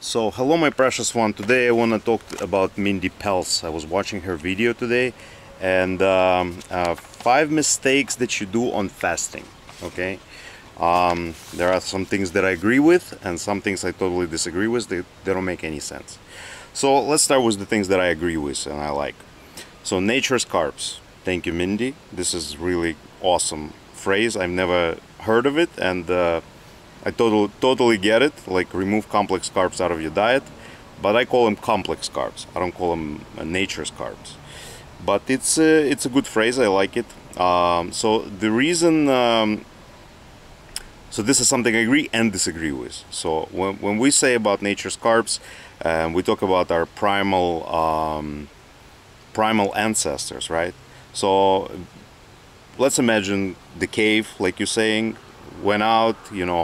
So hello my precious one. Today I want to talk about Mindy Pelz. I was watching her video today, and 5 mistakes that you do on fasting. Okay, there are some things that I agree with and some things I totally disagree with. They don't make any sense. So let's start with the things that I agree with and I like. So nature's carbs. Thank you, Mindy. This is really awesome phrase. I've never heard of it, and I totally get it. Like, remove complex carbs out of your diet, but I call them complex carbs. I don't call them nature's carbs. But it's a good phrase. I like it. So the reason, so this is something I agree and disagree with. So when we say about nature's carbs, we talk about our primal ancestors, right? So let's imagine the cave, like you're saying, went out,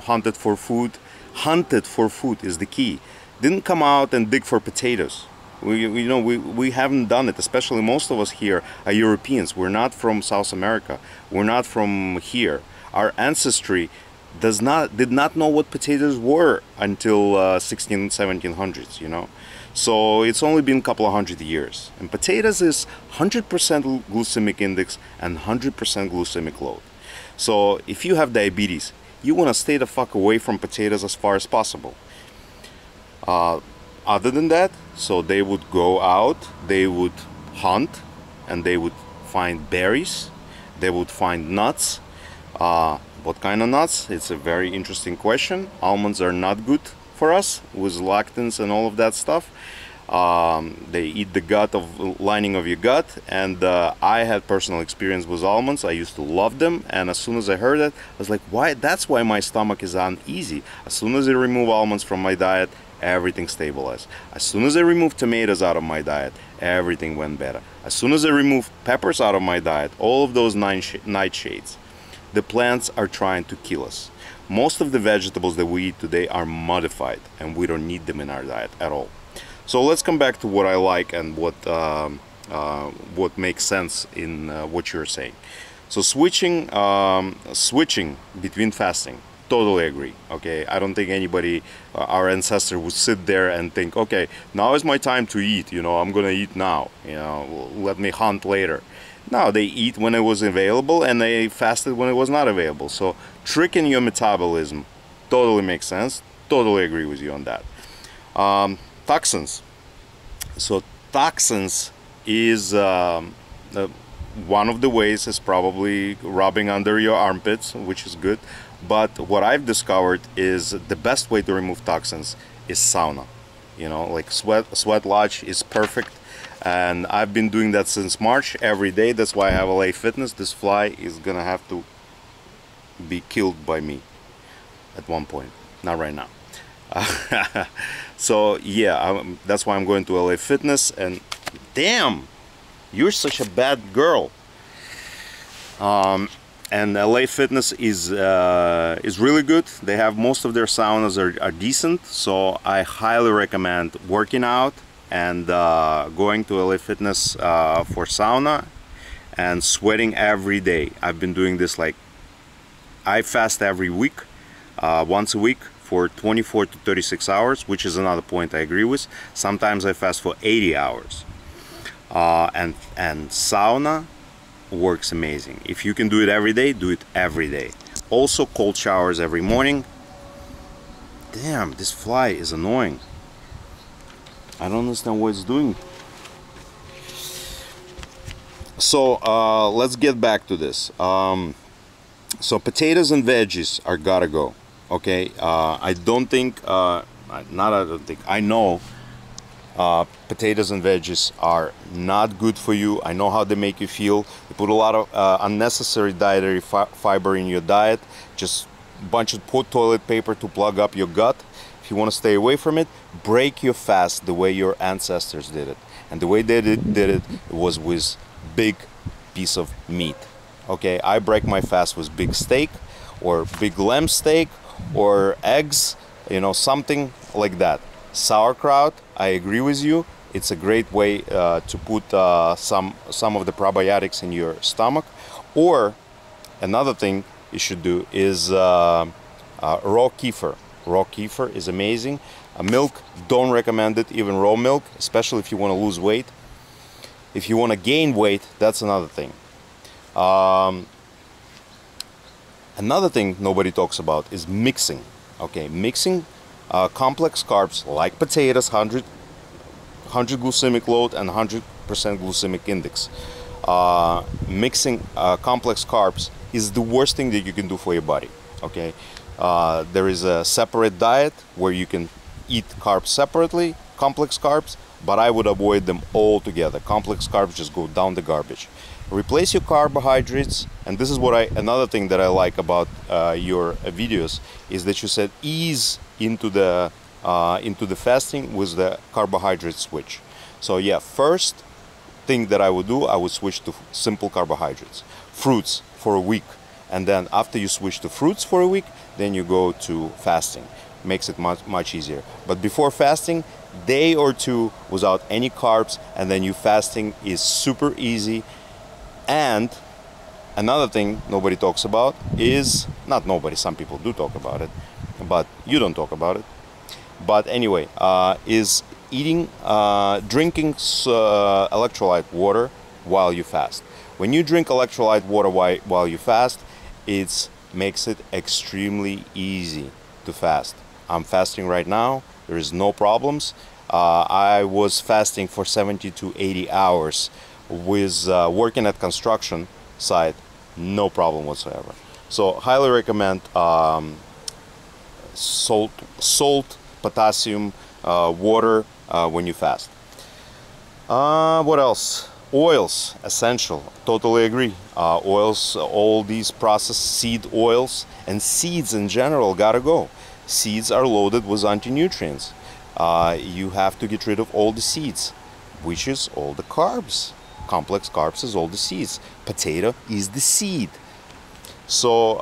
hunted for food. Hunted for food is the key. Didn't come out and dig for potatoes. We haven't done it. Especially most of us here are Europeans. We're not from South America. We're not from here. Our ancestry did not know what potatoes were until 16 1700s. So it's only been a couple of hundred years. And potatoes is 100% glycemic index and 100% glycemic load. So if you have diabetes, you want to stay the fuck away from potatoes as far as possible. Other than that, so they would go out, they would hunt, and they would find berries, they would find nuts. What kind of nuts? It's a very interesting question. Almonds are not good for us with lectins and all of that stuff. They eat the lining of your gut, and I had personal experience with almonds. I used to love them, and as soon as I heard it, I was like, why? That's why my stomach is uneasy. As soon as I remove almonds from my diet, everything stabilized. As soon as I removed tomatoes out of my diet, everything went better. As soon as I removed peppers out of my diet, all of those nightshades, the plants are trying to kill us. Most of the vegetables that we eat today are modified, and we don't need them in our diet at all. So let's come back to what I like and what makes sense in what you're saying. So switching between fasting, totally agree. Okay, I don't think anybody, our ancestor, would sit there and think, okay, now is my time to eat. I'm gonna eat now. Let me hunt later. No, they eat when it was available, and they fasted when it was not available. So tricking your metabolism totally makes sense. Totally agree with you on that. Toxins. So toxins is one of the ways is probably rubbing under your armpits, which is good. But what I've discovered is the best way to remove toxins is sauna. Like sweat lodge is perfect. And I've been doing that since March every day. That's why I have LA Fitness. This fly is gonna have to be killed by me at one point. Not right now. So yeah, that's why I'm going to LA Fitness. And damn, you're such a bad girl. And LA Fitness is really good. They have most of their saunas are decent. So I highly recommend working out and going to LA Fitness for sauna and sweating every day. I've been doing this, like, I fast every week, once a week for 24 to 36 hours, which is another point I agree with. Sometimes I fast for 80 hours. And sauna works amazing. If you can do it every day, do it every day. Also cold showers every morning. Damn, this fly is annoying. I don't understand what it's doing. So let's get back to this. So potatoes and veggies are gotta go. Okay, I know potatoes and veggies are not good for you. I know how they make you feel. They put a lot of unnecessary dietary fiber in your diet. Just a bunch of toilet paper to plug up your gut. If you want to stay away from it, break your fast the way your ancestors did it. And the way they did it was with big piece of meat. Okay, I break my fast with big steak or big lamb steak or eggs, something like that. Sauerkraut, I agree with you. It's a great way to put some of the probiotics in your stomach. Or another thing you should do is raw kefir. Raw kefir is amazing. Milk, don't recommend it, even raw milk, especially if you want to lose weight. If you want to gain weight, that's another thing. Another thing nobody talks about is mixing. Okay, mixing complex carbs like potatoes, 100 glycemic load and 100% glycemic index. Mixing complex carbs is the worst thing that you can do for your body. Okay, there is a separate diet where you can eat carbs separately, complex carbs, but I would avoid them all together. Complex carbs just go down the garbage. Replace your carbohydrates, and this is what another thing that I like about your videos is that you said ease into the fasting with the carbohydrate switch. So yeah, first thing that I would do, I would switch to simple carbohydrates, fruits for a week, and then after you switch to fruits for a week, then you go to fasting. Makes it much easier. But before fasting, day or two without any carbs, and then you fasting is super easy. And another thing nobody talks about is, not nobody, some people do talk about it, but you don't talk about it. But anyway, is drinking electrolyte water while you fast. When you drink electrolyte water while you fast, it makes it extremely easy to fast. I'm fasting right now. There is no problems. I was fasting for 70 to 80 hours with working at construction site, no problem whatsoever. So highly recommend salt, potassium, water when you fast. What else? Oils, essential. Totally agree. Oils, all these processed seed oils and seeds in general gotta go. Seeds are loaded with anti-nutrients. You have to get rid of all the seeds, which is all the carbs. Complex carbs is all the seeds. Potato is the seed. So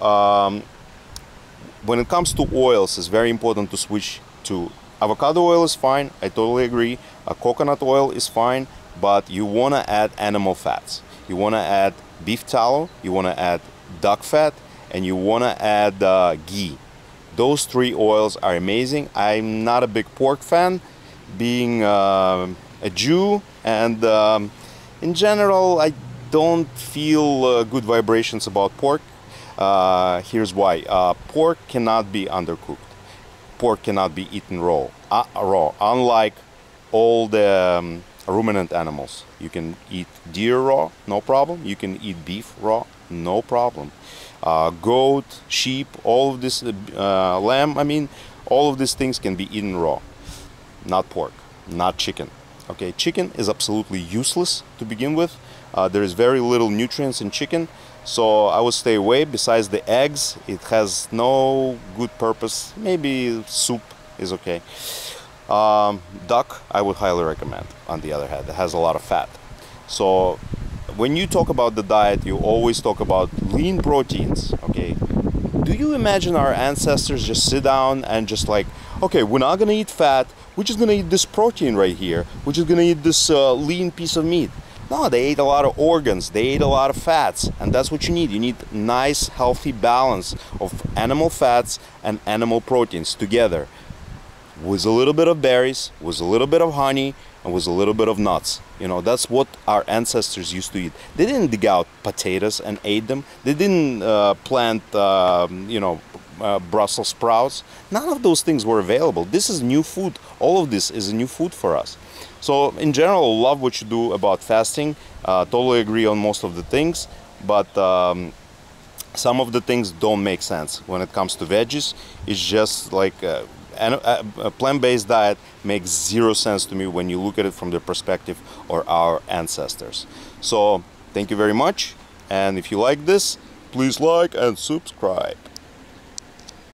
when it comes to oils, it's very important to switch to avocado oil is fine. I totally agree. Coconut oil is fine, but you want to add animal fats. You want to add beef tallow, you want to add duck fat, and you want to add ghee. Those three oils are amazing. I'm not a big pork fan, being a Jew, and in general, I don't feel good vibrations about pork. Here's why. Pork cannot be undercooked. Pork cannot be eaten raw. Unlike all the ruminant animals. You can eat deer raw, no problem. You can eat beef raw, no problem. Goat, sheep, all of this, lamb, I mean, all of these things can be eaten raw. Not pork, not chicken. Okay, chicken is absolutely useless to begin with. There is very little nutrients in chicken, so I would stay away. Besides the eggs, it has no good purpose. Maybe soup is okay. Duck, I would highly recommend, on the other hand. It has a lot of fat. So when you talk about the diet, you always talk about lean proteins, okay? Do you imagine our ancestors just sit down and just like, okay, we're not gonna eat fat, we're just gonna eat this protein right here, we're just gonna eat this lean piece of meat? No, they ate a lot of organs, they ate a lot of fats, and that's what you need. You need nice, healthy balance of animal fats and animal proteins together, with a little bit of berries, with a little bit of honey, and with a little bit of nuts. You know, that's what our ancestors used to eat. They didn't dig out potatoes and ate them. They didn't plant, Brussels sprouts. None of those things were available. This is new food. All of this is a new food for us. So in general, love what you do about fasting. Totally agree on most of the things, but some of the things don't make sense. When it comes to veggies, it's just like a plant-based diet makes zero sense to me when you look at it from the perspective of our ancestors. So thank you very much, and if you like this, please like and subscribe.